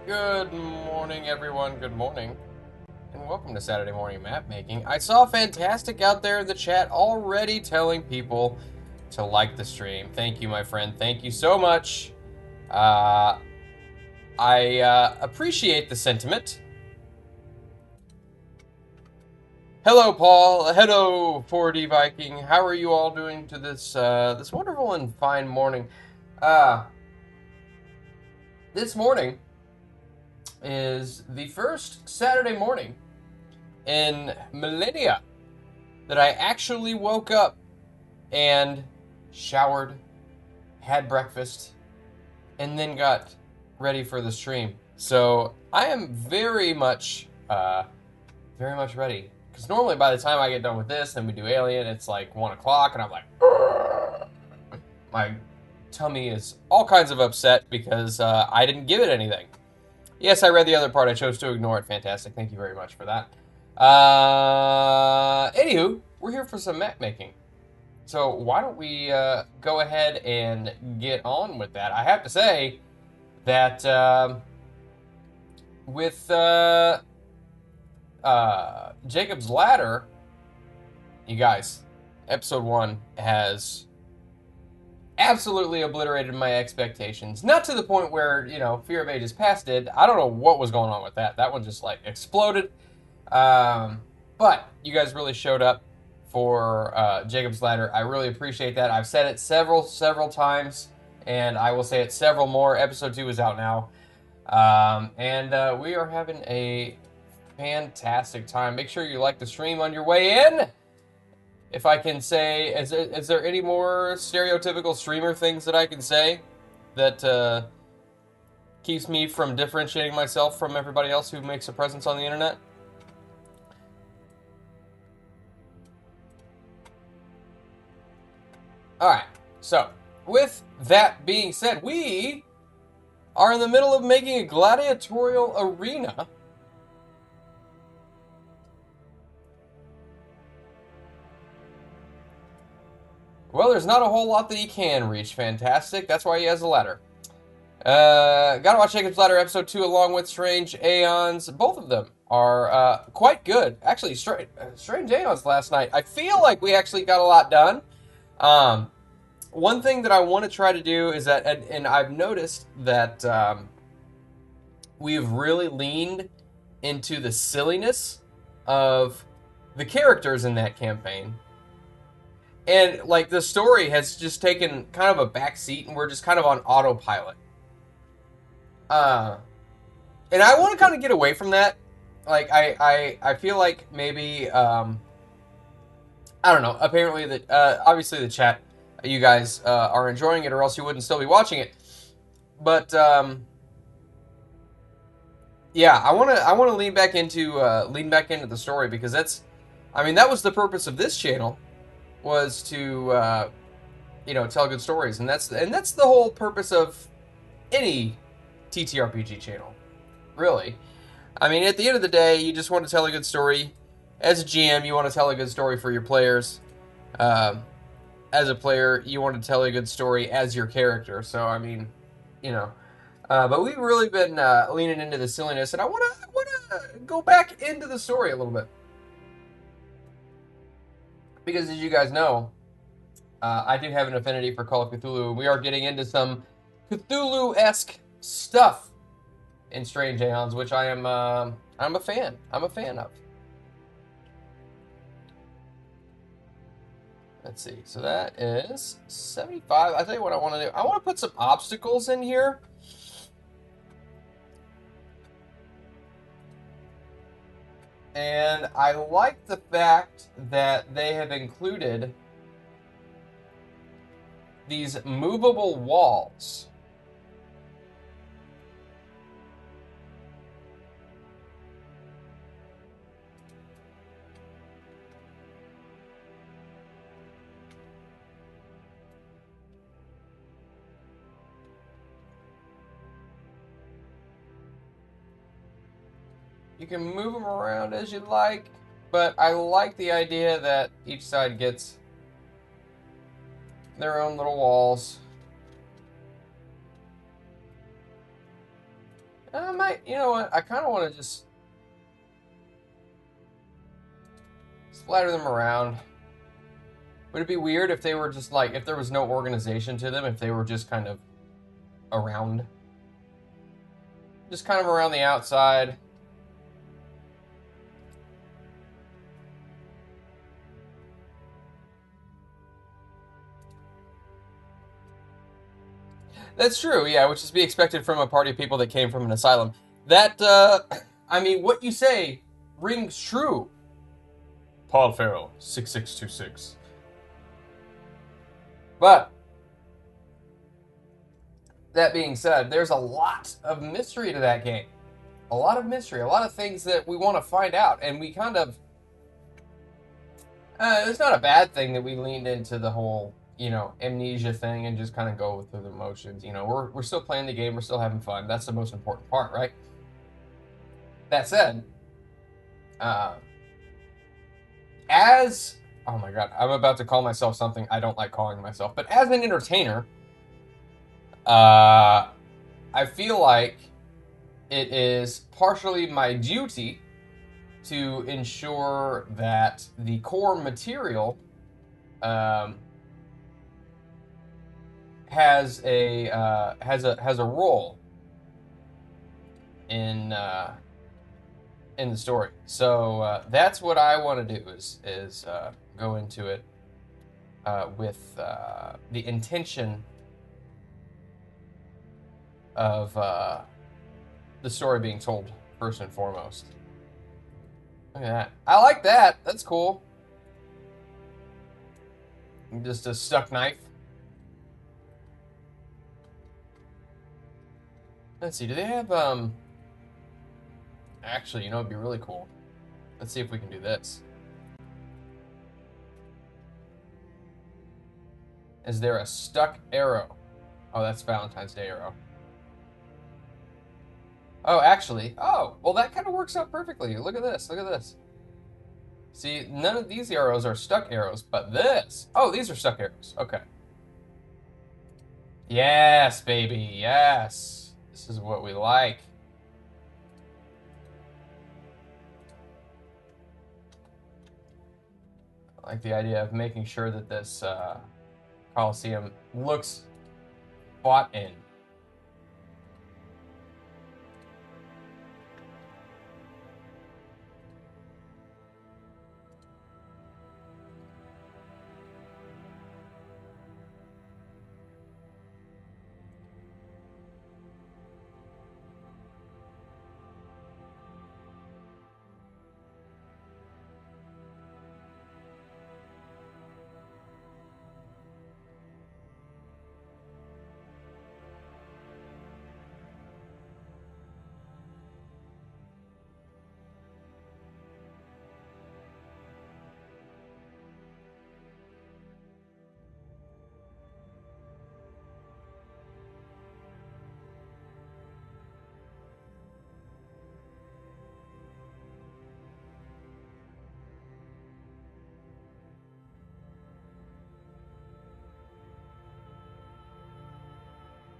Good morning, everyone. Good morning. And welcome to Saturday Morning Map Making. I saw Fantastic out there in the chat already telling people to like the stream. Thank you, my friend. Thank you so much. I appreciate the sentiment. Hello, Paul. Hello, 4D Viking. How are you all doing to this wonderful and fine morning? This morning is the first Saturday morning in millennia that I actually woke up and showered, had breakfast, and then got ready for the stream. So I am very much ready. Because normally by the time I get done with this and we do Alien, it's like 1 o'clock, and I'm like, "Urgh." My tummy is all kinds of upset because I didn't give it anything. Yes, I read the other part. I chose to ignore it. Fantastic. Thank you very much for that. Anywho, we're here for some map making. So why don't we go ahead and get on with that? I have to say that with Jacob's Ladder, you guys, episode 1 has absolutely obliterated my expectations. Not to the point where, you know, Fear of Ages Past did. I don't know what was going on with that. That one just, like, exploded. But you guys really showed up for Jacob's Ladder. I really appreciate that. I've said it several times, and I will say it several more. Episode 2 is out now. We are having a fantastic time. Make sure you like the stream on your way in. If I can say, is there any more stereotypical streamer things that I can say that keeps me from differentiating myself from everybody else who makes a presence on the internet? Alright, so with that being said, we are in the middle of making a gladiatorial arena. Well, there's not a whole lot that he can reach. Fantastic. That's why he has a ladder. Gotta watch Jacob's Ladder episode 2 along with Strange Aeons. Both of them are quite good. Actually, Strange Aeons last night, I feel like we actually got a lot done. One thing that I want to try to do is that, and I've noticed that we've really leaned into the silliness of the characters in that campaign. And, like, the story has just taken kind of a back seat, and we're just kind of on autopilot. And I want to kind of get away from that. Like, I feel like maybe, I don't know, apparently, obviously the chat, you guys are enjoying it, or else you wouldn't still be watching it. But, yeah, I want to lean back into the story, because that's, I mean, that was the purpose of this channel, was to you know, tell good stories, and that's the whole purpose of any TTRPG channel, really. I mean, at the end of the day, you just want to tell a good story. As a GM, you want to tell a good story for your players. As a player, you want to tell a good story as your character. So, I mean, you know. But we've really been leaning into the silliness, and I want to go back into the story a little bit. Because as you guys know, I do have an affinity for Call of Cthulhu. We are getting into some Cthulhu-esque stuff in Strange Aeons, which I'm a fan. I'm a fan of. Let's see. So that is 75. I tell you what I want to do. I want to put some obstacles in here. And I like the fact that they have included these movable walls. You can move them around as you like, but I like the idea that each side gets their own little walls. I might, you know what? I kind of want to just splatter them around. Would it be weird if they were just like, if there was no organization to them, if they were just kind of around? Just kind of around the outside. That's true, yeah, which is to be expected from a party of people that came from an asylum. That, I mean, what you say rings true. Paul Farrell, 6626. But, that being said, there's a lot of mystery to that game. A lot of mystery, a lot of things that we want to find out, and we kind of. It's not a bad thing that we leaned into the whole, amnesia thing and just kind of go through the motions. We're still playing the game, we're still having fun. That's the most important part, right? That said, uh, as oh my god, I'm about to call myself something I don't like calling myself, but as an entertainer, I feel like it is partially my duty to ensure that the core material um, has a role in in the story. So that's what I want to do is go into it with the intention of the story being told first and foremost. Look at that. I like that. That's cool. Just a stuck knife. Let's see. Do they have Actually, it'd be really cool. Let's see if we can do this. Is there a stuck arrow? Oh, that's Valentine's Day arrow. Oh, actually. Oh, well, that kind of works out perfectly. Look at this. Look at this. See, none of these arrows are stuck arrows, but this. Oh, these are stuck arrows. Okay. Yes, baby. Yes. This is what we like. I like the idea of making sure that this Coliseum looks fought in.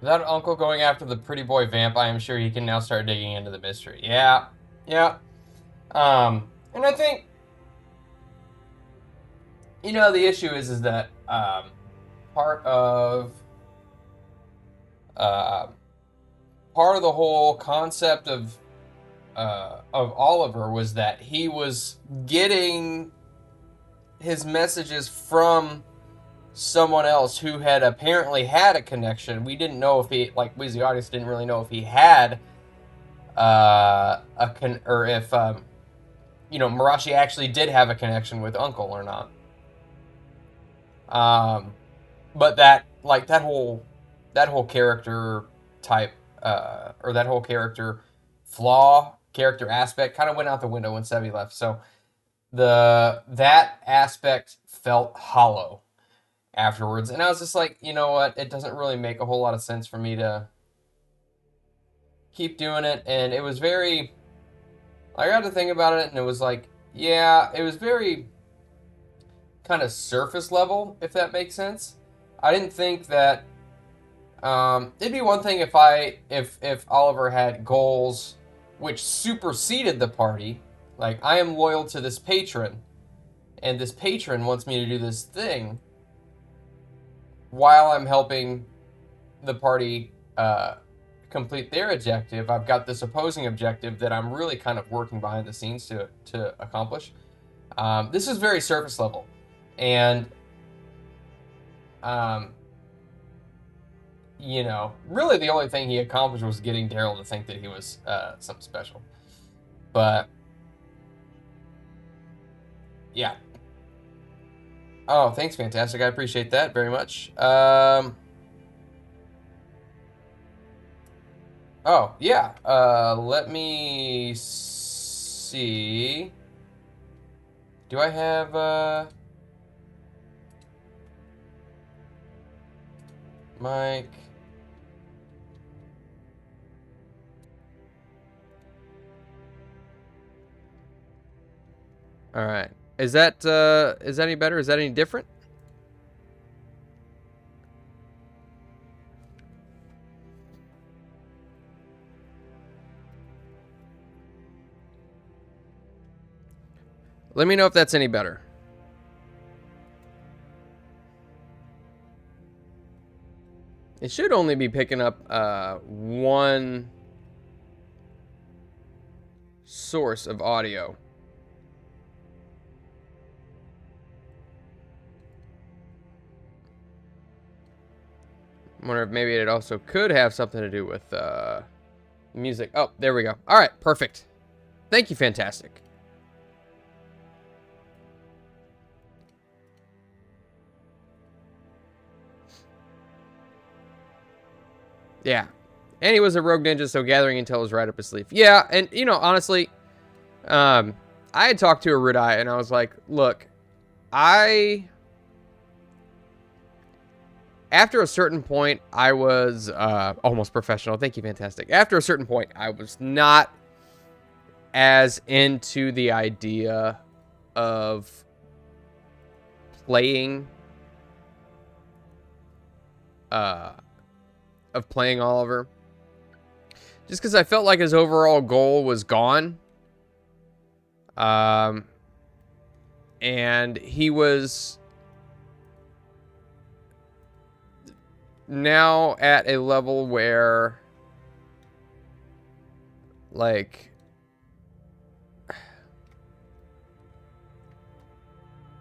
Without Uncle going after the pretty boy vamp, I am sure he can now start digging into the mystery. Yeah, yeah. And I think, the issue is that part of uh, part of the whole concept of Oliver was that he was getting his messages from someone else who had apparently had a connection. We didn't know if he, like, we as the audience didn't really know if he had or if Marashi actually did have a connection with Uncle or not. But that whole character type or that whole character aspect kind of went out the window when Sevi left. So that aspect felt hollow afterwards, and I was just like, you know what? It doesn't really make a whole lot of sense for me to keep doing it, and it was very. I got to think about it, and it was like, yeah, it was very kind of surface level, if that makes sense. I didn't think that It'd be one thing if Oliver had goals which superseded the party. Like, I am loyal to this patron, and this patron wants me to do this thing while I'm helping the party complete their objective. I've got this opposing objective that I'm really kind of working behind the scenes to accomplish. This is very surface level, and um, really the only thing he accomplished was getting Daryl to think that he was something special. But yeah. Oh, thanks, fantastic. I appreciate that very much. Oh, yeah. Let me see. Do I have, Mike? All right. Is that any better? Is that any different? Let me know if that's any better. It should only be picking up one source of audio. I wonder if maybe it also could have something to do with music. Oh, there we go. All right, perfect. Thank you, fantastic. Yeah. And he was a rogue ninja, so gathering intel was right up his sleeve. Yeah, and, honestly, I had talked to a Rudai, and I was like, look, after a certain point, I was almost professional. Thank you, fantastic. After a certain point, I was not as into the idea of playing Oliver. Just because I felt like his overall goal was gone. And he was now at a level where, like,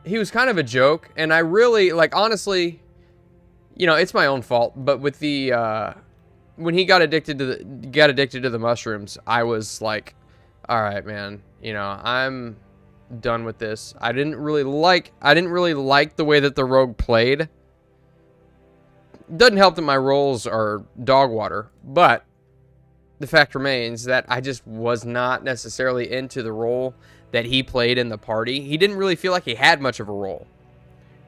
he was kind of a joke, and I really, like, honestly, it's my own fault, but with the when he got addicted to the mushrooms, I was like, all right, man, I'm done with this. I didn't really like the way that the rogue played. Doesn't help that my roles are dog water, but the fact remains that I just was not necessarily into the role that he played in the party. He didn't really feel like he had much of a role,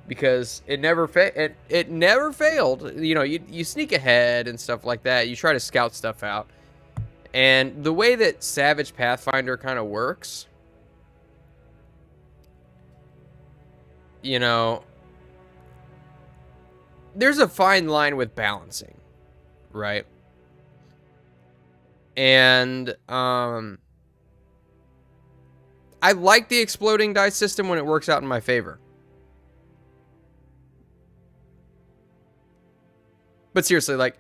because it never failed. You sneak ahead and stuff like that. You try to scout stuff out. And the way that Savage Pathfinder kind of works, there's a fine line with balancing, right? And I like the exploding dice system when it works out in my favor. But seriously, like,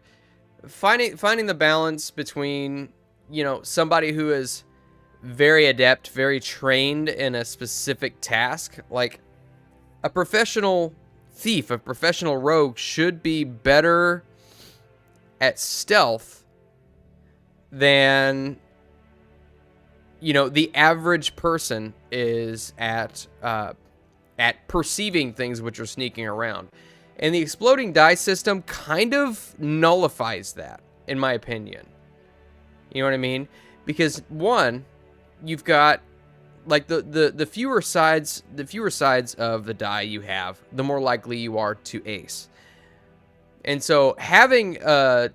finding the balance between, somebody who is very adept, very trained in a specific task, like a professional thief, a professional rogue should be better at stealth than, the average person is at perceiving things which are sneaking around. And the exploding dice system kind of nullifies that, in my opinion. You know what I mean? Because, one, you've got, like, the fewer sides of the die you have, the more likely you are to ace. And so having a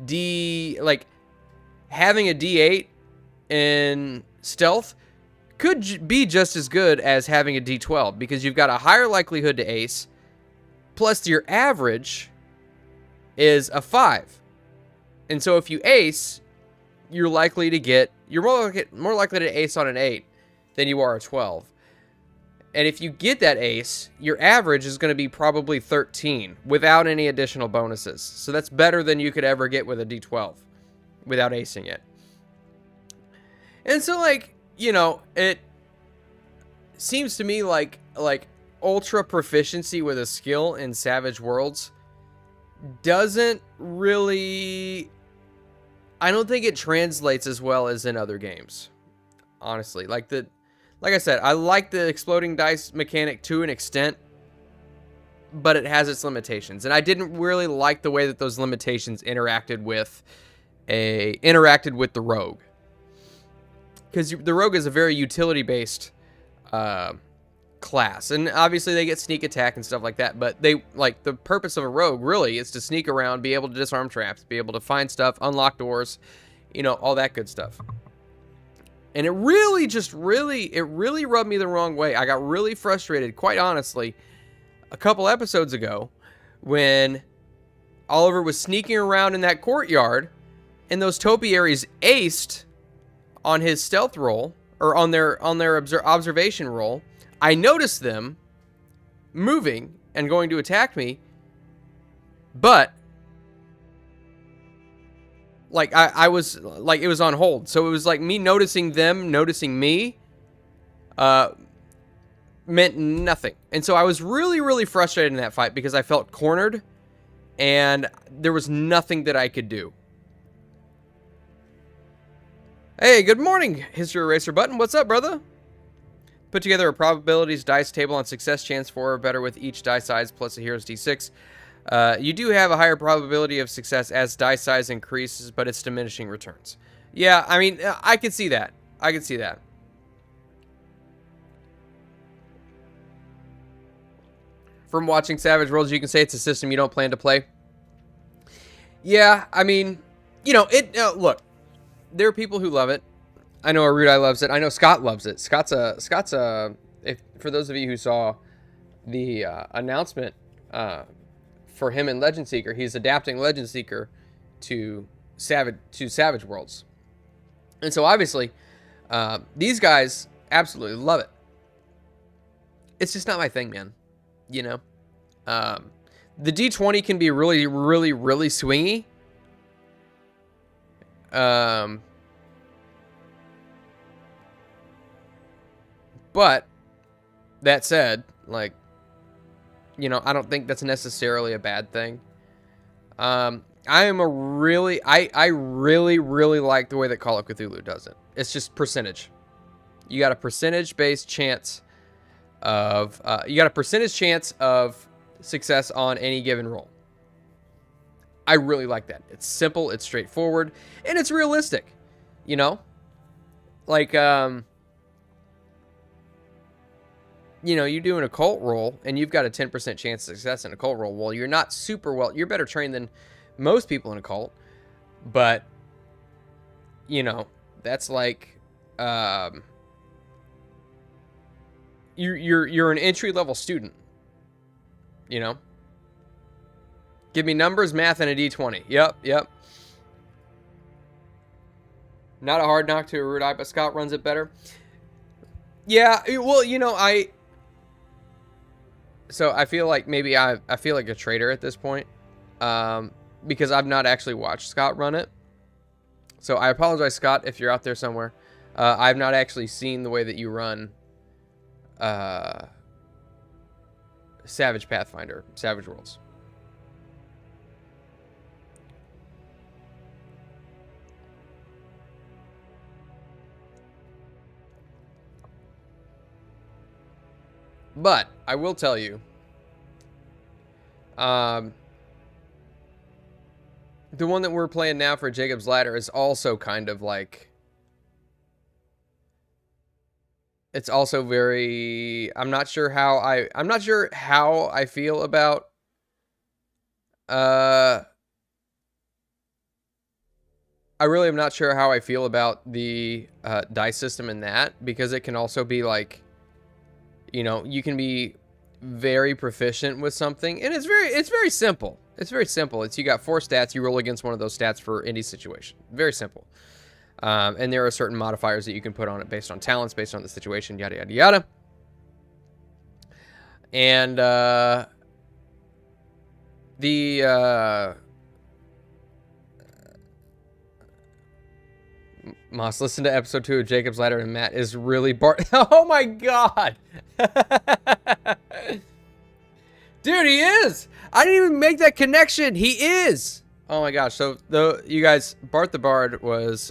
D8 in stealth could be just as good as having a D12, because you've got a higher likelihood to ace, plus your average is a 5. And so if you ace, you're more likely to ace on an 8 than you are a 12. And if you get that ace, your average is going to be probably 13 without any additional bonuses. So that's better than you could ever get with a D12 without acing it. And so, like, you know, it seems to me like ultra proficiency with a skill in Savage Worlds doesn't really... I don't think it translates as well as in other games. Honestly, like I said, I like the exploding dice mechanic to an extent, but it has its limitations. And I didn't really like the way that those limitations interacted with the rogue. Because the rogue is a very utility-based class. And obviously they get sneak attack and stuff like that. But the purpose of a rogue really is to sneak around, be able to disarm traps, be able to find stuff, unlock doors, you know, all that good stuff. And it really rubbed me the wrong way. I got really frustrated, quite honestly, a couple episodes ago when Oliver was sneaking around in that courtyard and those topiaries aced on his stealth roll, or on their observation roll. I noticed them moving and going to attack me, but like I was like, it was on hold. So it was like me noticing them noticing me meant nothing. And so I was really, really frustrated in that fight because I felt cornered and there was nothing that I could do. Hey, good morning, History Eraser Button. What's up, brother? Put together a probabilities dice table on success chance 4 or better with each die size plus a hero's d6. You do have a higher probability of success as die size increases, but it's diminishing returns. Yeah, I mean, I could see that. I could see that. From watching Savage Worlds, you can say it's a system you don't plan to play. Yeah, I mean, you know, look, there are people who love it. I know Arudai loves it. I know Scott loves it. Scott's a for those of you who saw the announcement for him in Legend Seeker, he's adapting Legend Seeker to Savage Worlds. And so obviously, these guys absolutely love it. It's just not my thing, man. You know? The D20 can be really, really, really swingy. But that said, like, you know, I don't think that's necessarily a bad thing. I really like the way that Call of Cthulhu does it. It's just percentage. You got a percentage-based chance of success on any given roll. I really like that. It's simple, it's straightforward, and it's realistic. You know? Like, you know, you do an occult roll, and you've got a 10% chance of success in an occult roll. Well, you're not super well. You're better trained than most people in occult, but, you know, that's like, you're an entry-level student, you know? Give me numbers, math, and a D20. Yep. Not a hard knock to a Arudai, but Scott runs it better. Yeah, well, you know, So I feel like maybe I feel like a traitor at this point, because I've not actually watched Scott run it. So I apologize, Scott, if you're out there somewhere. I've not actually seen the way that you run Savage Pathfinder, Savage Worlds. But I will tell you, the one that we're playing now for Jacob's Ladder is also kind of like, it's also very, I'm not sure how I feel about I really am not sure how I feel about the dice system in that, because it can also be like, you know, you can be very proficient with something, and it's very simple. It's very simple. It's you got 4 stats. You roll against one of those stats for any situation. Very simple. And there are certain modifiers that you can put on it based on talents, based on the situation, yada yada yada. And Moss, listen to episode 2 of Jacob's Ladder, and Matt is really Oh my god! Dude, he is! I didn't even make that connection! He is! Oh my gosh, so you guys, Bart the Bard was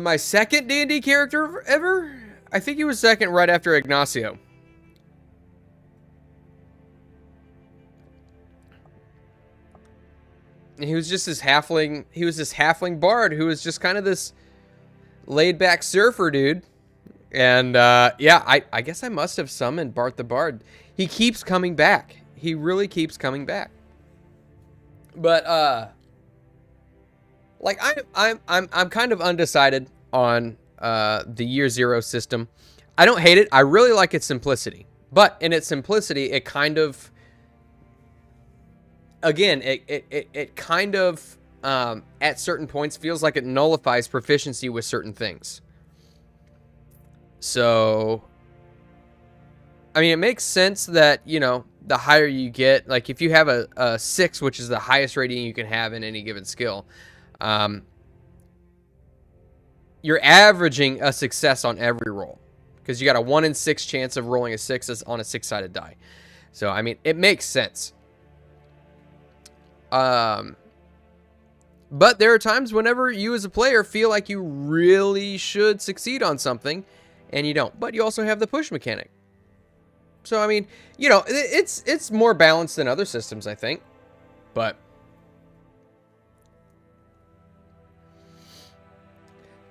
my second D&D character ever? I think he was second right after Ignacio. He was just this halfling. He was this halfling bard who was just kind of this laid-back surfer dude. And yeah, I guess I must have summoned Bart the Bard. He keeps coming back. He really keeps coming back. But like I'm kind of undecided on the year 0 system. I don't hate it. I really like its simplicity. But in its simplicity, it kind of, again, it kind of, at certain points, feels like it nullifies proficiency with certain things. So, I mean, it makes sense that, you know, the higher you get, like if you have a 6, which is the highest rating you can have in any given skill, you're averaging a success on every roll. Because you got a 1 in 6 chance of rolling a 6 on a 6-sided die. So, I mean, it makes sense. But there are times whenever you as a player feel like you really should succeed on something, and you don't. But you also have the push mechanic. So, I mean, you know, it's more balanced than other systems, I think. But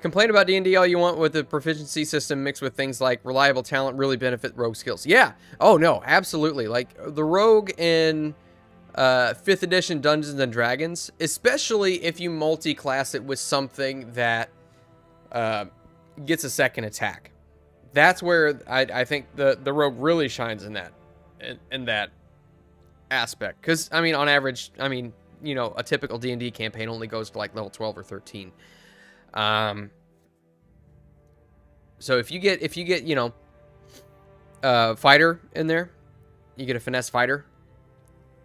complain about D&D all you want with the proficiency system mixed with things like reliable talent really benefit rogue skills. Yeah. Oh, no, absolutely. Like, the rogue in 5th edition Dungeons and Dragons, especially if you multi-class it with something that gets a second attack. That's where I think the rogue really shines in that aspect. Because, I mean, on average, I mean, you know, a typical D&D campaign only goes to like level 12 or 13. So if you get, you know, fighter in there, you get a finesse fighter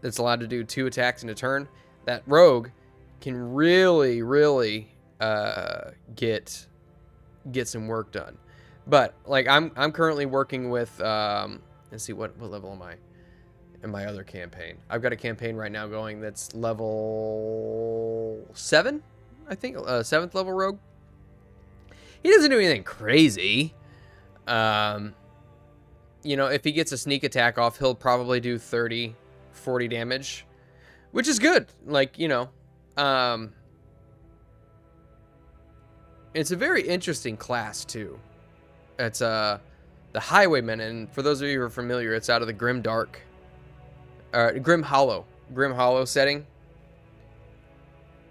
that's allowed to do 2 attacks in a turn, that rogue can really, really get some work done. But like I'm currently working with let's see, what level am I in my other campaign? I've got a campaign right now going that's level 7, I think, 7th level rogue. He doesn't do anything crazy. You know, if he gets a sneak attack off, he'll probably do 30, 40 damage, which is good. Like, you know, it's a very interesting class too. It's the Highwayman, and for those of you who are familiar, it's out of the Grim Hollow setting.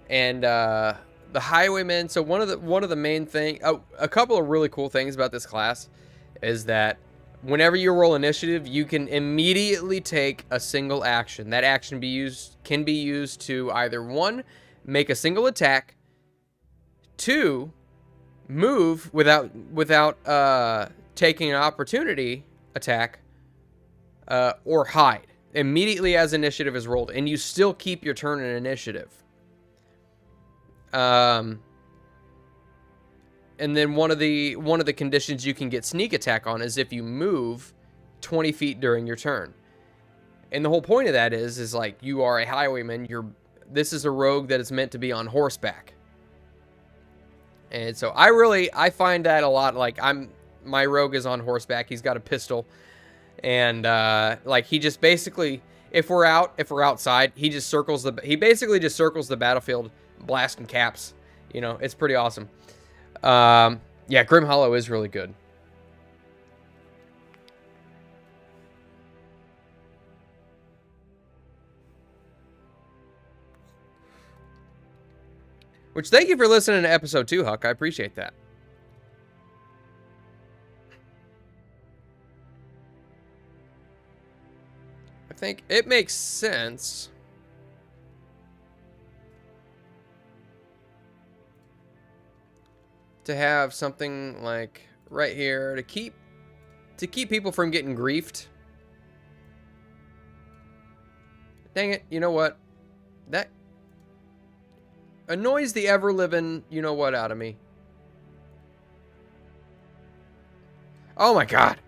And the Highwayman. So one of the main thing, a couple of really cool things about this class is that whenever you roll initiative, you can immediately take a single action. That action can be used to either 1, make a single attack, 2, move without taking an opportunity attack, or hide immediately as initiative is rolled, and you still keep your turn in initiative. And then one of the conditions you can get sneak attack on is if you move 20 feet during your turn. And the whole point of that is like, you are a highwayman. This is a rogue that is meant to be on horseback. And so I find that a lot. Like, my rogue is on horseback. He's got a pistol, and like, he just basically, if we're outside, he basically just circles the battlefield, blasting caps. You know, it's pretty awesome. Yeah, Grim Hollow is really good. Which, thank you for listening to episode 2, Huck. I appreciate that. think it makes sense to have something like right here to keep people from getting griefed. Dang it, you know what? That annoys the ever-living you-know-what out of me. Oh my god.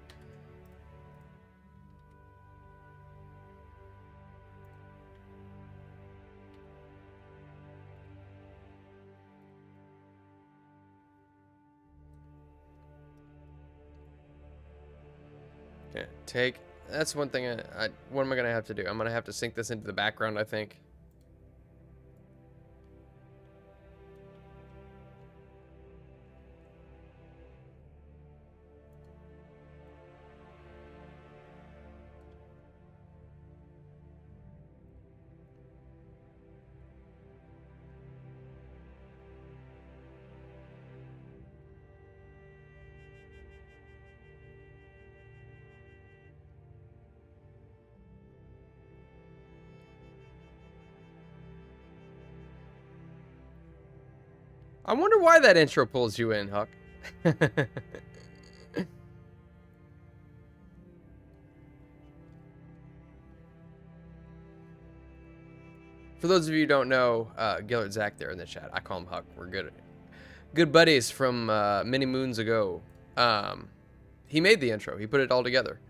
Okay, take... That's one thing what am I going to have to do? I'm going to have to sync this into the background, I think. I wonder why that intro pulls you in, Huck. For those of you who don't know, Gillard Zach there in the chat. I call him Huck. We're good buddies from many moons ago. He made the intro. He put it all together.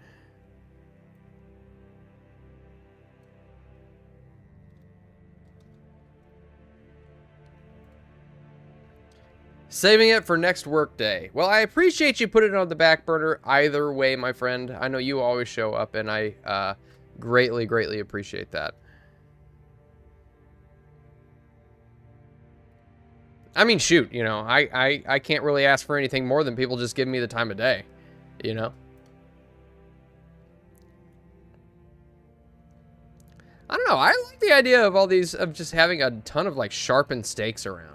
Saving it for next work day. Well, I appreciate you putting it on the back burner either way, my friend. I know you always show up, and I greatly, greatly appreciate that. I mean, shoot, you know, I can't really ask for anything more than people just giving me the time of day, you know? I don't know. I like the idea of all these, of just having a ton of, like, sharpened stakes around.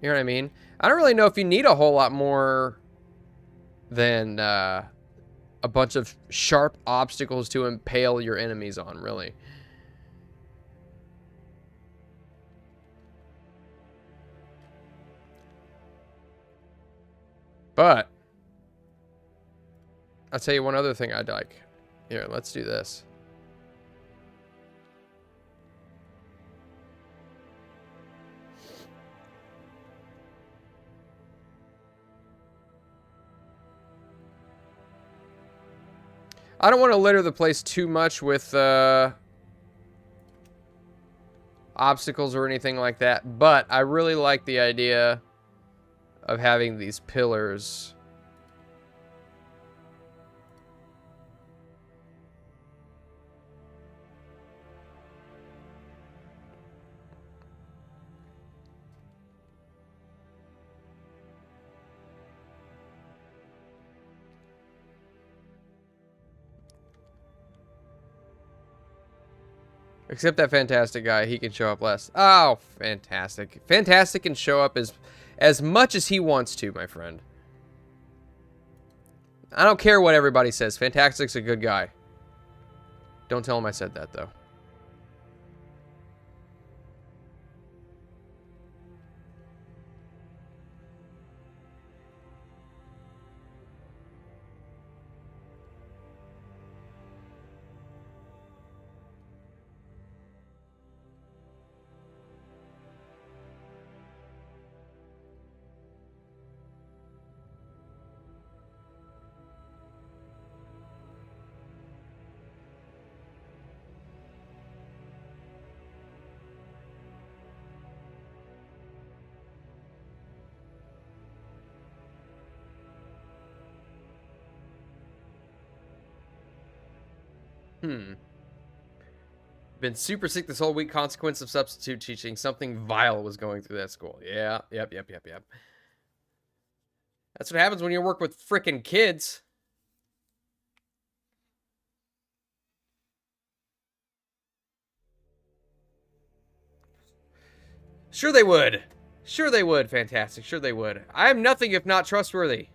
You know what I mean? I don't really know if you need a whole lot more than a bunch of sharp obstacles to impale your enemies on, really. But I'll tell you one other thing I'd like. Here, let's do this. I don't want to litter the place too much with obstacles or anything like that, but I really like the idea of having these pillars. Except that fantastic guy, he can show up less. Oh, fantastic. Fantastic can show up as much as he wants to, my friend. I don't care what everybody says. Fantastic's a good guy. Don't tell him I said that, though. Been super sick this whole week. Consequence of substitute teaching. Something vile was going through that school. Yeah. Yep. That's what happens when you work with frickin' kids. Sure they would. Sure they would. Fantastic. Sure they would. I am nothing if not trustworthy.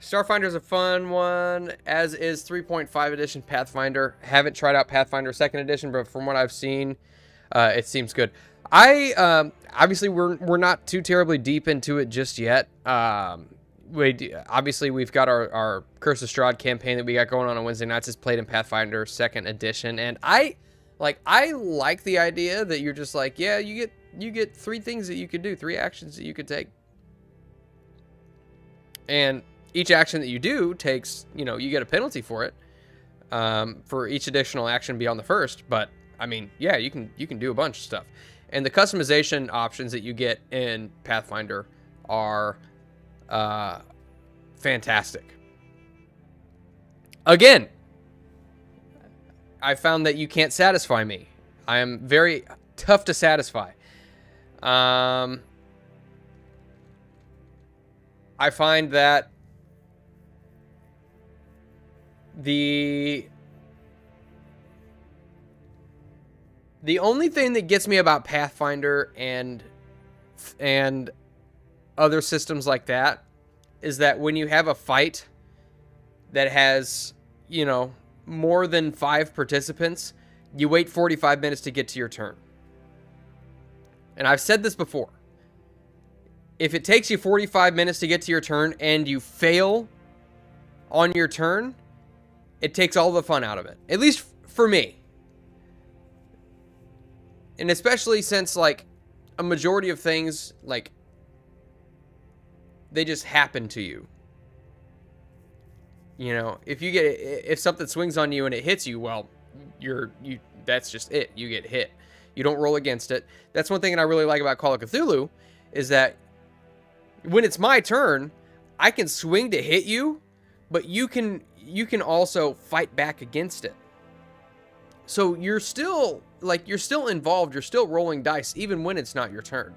Starfinder's a fun one, as is 3.5 edition Pathfinder. Haven't tried out Pathfinder 2nd edition, but from what I've seen, it seems good. Obviously we're not too terribly deep into it just yet. Obviously we've got our Curse of Strahd campaign that we got going on Wednesday nights. Is played in Pathfinder 2nd edition, and I like the idea that you're just like, yeah, you get 3 things that you could do, 3 actions that you could take, and each action that you do takes, you get a penalty for it, for each additional action beyond the first. But I mean, yeah, you can do a bunch of stuff, and the customization options that you get in Pathfinder are fantastic. Again, I found that you can't satisfy me. I am very tough to satisfy. I find that the only thing that gets me about Pathfinder and other systems like that is that when you have a fight that has, more than 5 participants, you wait 45 minutes to get to your turn. And I've said this before. If it takes you 45 minutes to get to your turn and you fail on your turn, it takes all the fun out of it. At least for me. And especially since, like, a majority of things, like, they just happen to you. If something swings on you and it hits you, well, that's just it. You get hit. You don't roll against it. That's one thing that I really like about Call of Cthulhu, is that when it's my turn, I can swing to hit you, but you can also fight back against it. So you're still involved. You're still rolling dice, even when it's not your turn.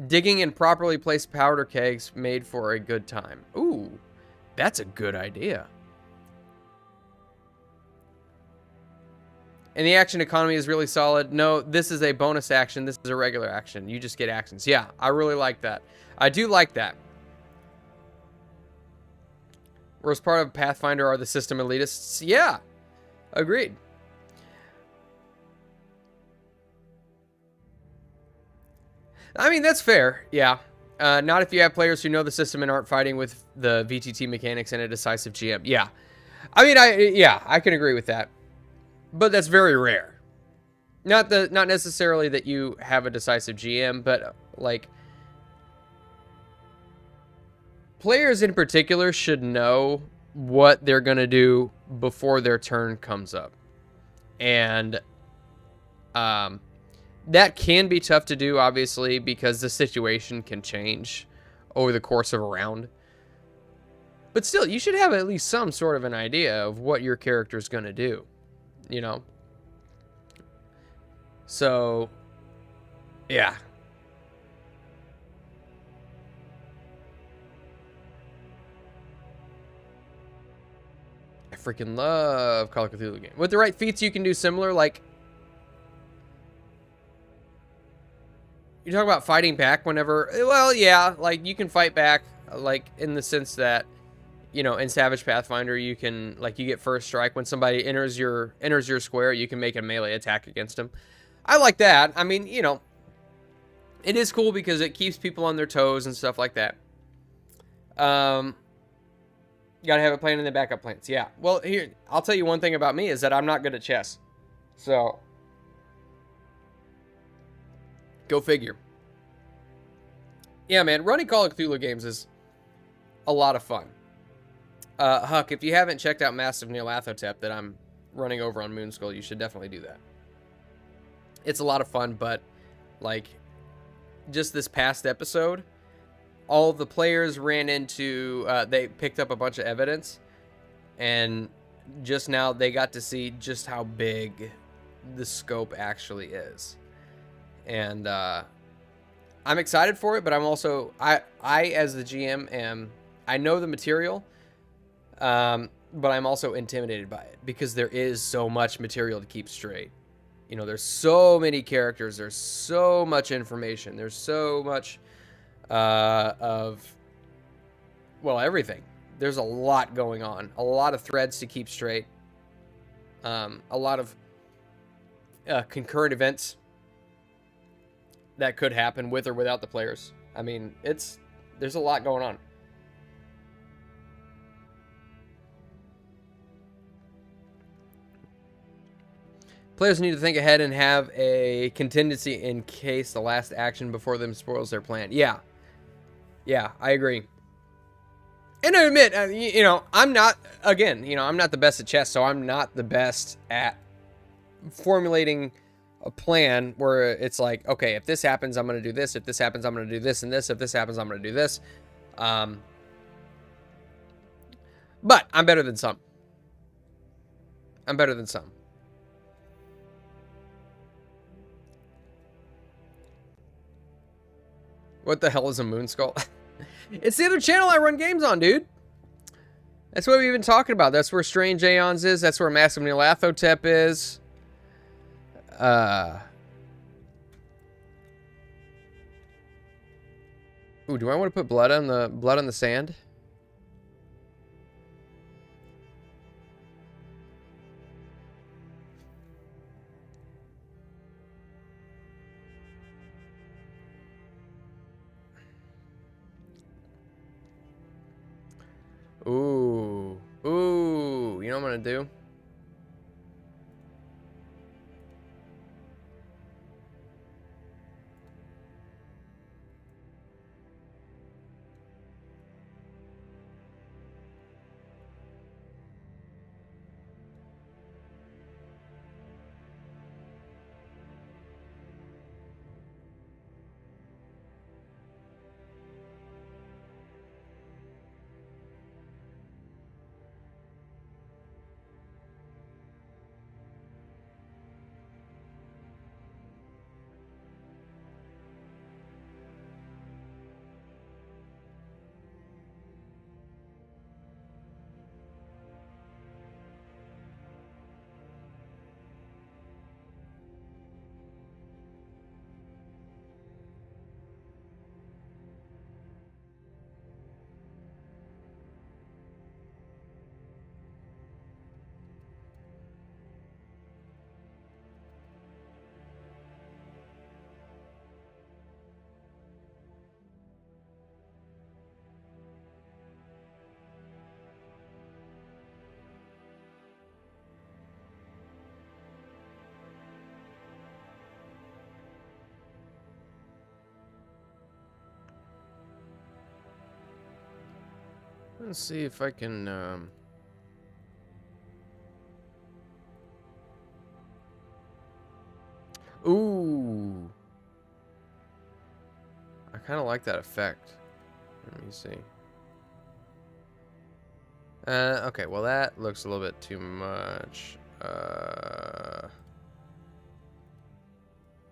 Digging in properly placed powder kegs made for a good time. Ooh, that's a good idea. And the action economy is really solid. No, this is a bonus action. This is a regular action. You just get actions. Yeah, I really like that. I do like that. Worst part of Pathfinder are the system elitists. Yeah, agreed. I mean, that's fair. Yeah. Not if you have players who know the system and aren't fighting with the VTT mechanics and a decisive GM. Yeah. I mean, I can agree with that. But that's very rare. Not necessarily that you have a decisive GM, but like, players in particular should know what they're going to do before their turn comes up. And that can be tough to do, obviously, because the situation can change over the course of a round. But still, you should have at least some sort of an idea of what your character's going to do. So, yeah. I freaking love Call of Cthulhu game. With the right feats, you can do similar, like, you talk about fighting back whenever, well, yeah, like, you can fight back, like, in the sense that, in Savage Pathfinder, you can, like, you get first strike when somebody enters your square. You can make a melee attack against them. I like that. I mean, it is cool because it keeps people on their toes and stuff like that. You gotta have a plan and then backup plans. Yeah. Well, here, I'll tell you one thing about me is that I'm not good at chess. So, go figure. Yeah, man, running Call of Cthulhu games is a lot of fun. Huck, if you haven't checked out Massive Nyarlathotep that I'm running over on Moonskull, you should definitely do that. It's a lot of fun, but, like, just this past episode, all of the players ran into, they picked up a bunch of evidence, and just now they got to see just how big the scope actually is. And, I'm excited for it, but I'm also, I as the GM I know the material, but I'm also intimidated by it because there is so much material to keep straight. There's so many characters, there's so much information, there's so much of, well, everything. There's a lot going on, a lot of threads to keep straight, a lot of concurrent events that could happen with or without the players. I mean, there's a lot going on. Players need to think ahead and have a contingency in case the last action before them spoils their plan. Yeah, I agree. And I admit, I'm not, again, I'm not the best at chess, so I'm not the best at formulating a plan where it's like, okay, if this happens, I'm going to do this. If this happens, I'm going to do this and this. If this happens, I'm going to do this. But I'm better than some. What the hell is a moon skull? It's the other channel I run games on, dude. That's what we've been talking about. That's where Strange Aeons is. That's where Massive Nyarlathotep is. Ooh, do I want to put blood on the sand? Ooh. You know what I'm gonna do? Let's see if I can, Ooh. I kind of like that effect. Let me see. Okay, well that looks a little bit too much.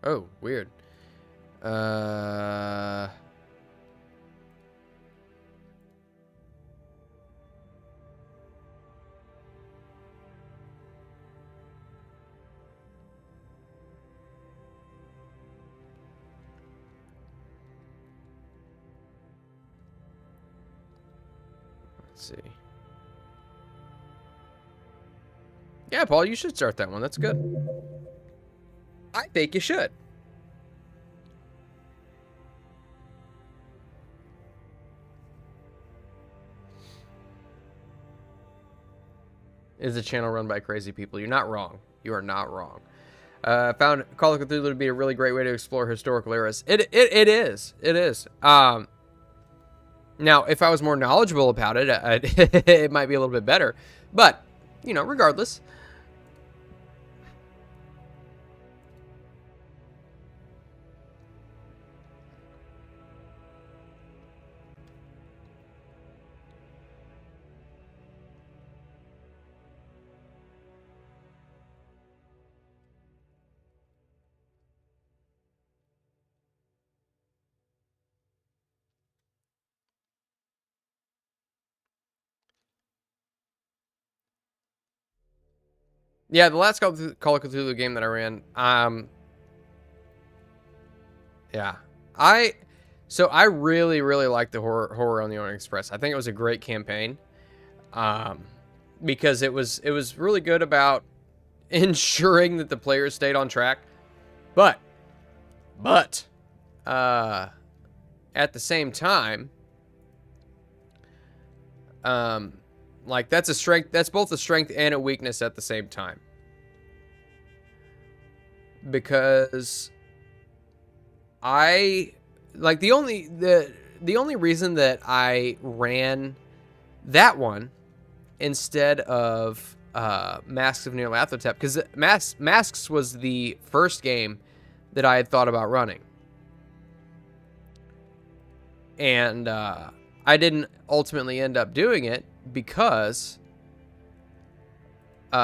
Oh, weird. Let's see. Yeah, Paul, you should start that one. That's good. I think you should. Is a channel run by crazy people? You're not wrong. You are not wrong. Found Call of Cthulhu to be a really great way to explore historical eras. It is. It is. Now, if I was more knowledgeable about it, it might be a little bit better. But, regardless. Yeah, the last Call of Cthulhu game that I ran, yeah, So I really, really liked the horror on the Orient Express. I think it was a great campaign, um, because it was really good about ensuring that the players stayed on track. But uh, at the same time, like that's a strength. That's both a strength and a weakness at the same time, because I like the only reason that I ran that one instead of Masks of Nyarlathotep, because Masks was the first game that I had thought about running, and I didn't ultimately end up doing it because we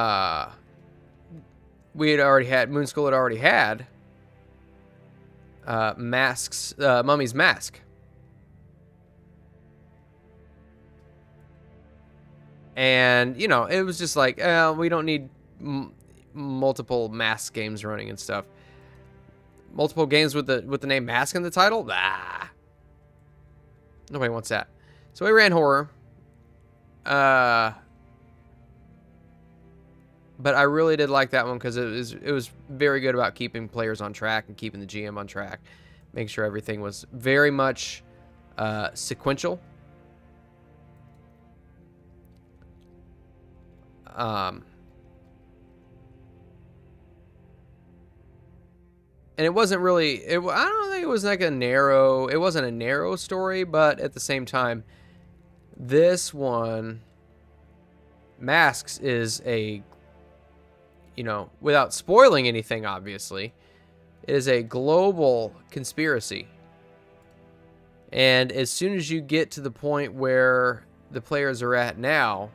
had already had Moonschool had already had Masks, Mummy's Mask. And, you know, it was just like, we don't need multiple Mask games running and stuff. Multiple games with the name Mask in the title? Ah. Nobody wants that. So we ran horror. But I really did like that one because it was very good about keeping players on track and keeping the GM on track. Making sure everything was very much sequential. And it wasn't really, I don't think it was like it wasn't a narrow story, but at the same time, this one, Masks, is a, you know, without spoiling anything, obviously, it is a global conspiracy. And as soon as you get to the point where the players are at now,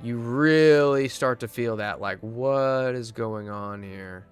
you really start to feel that, like, what is going on here?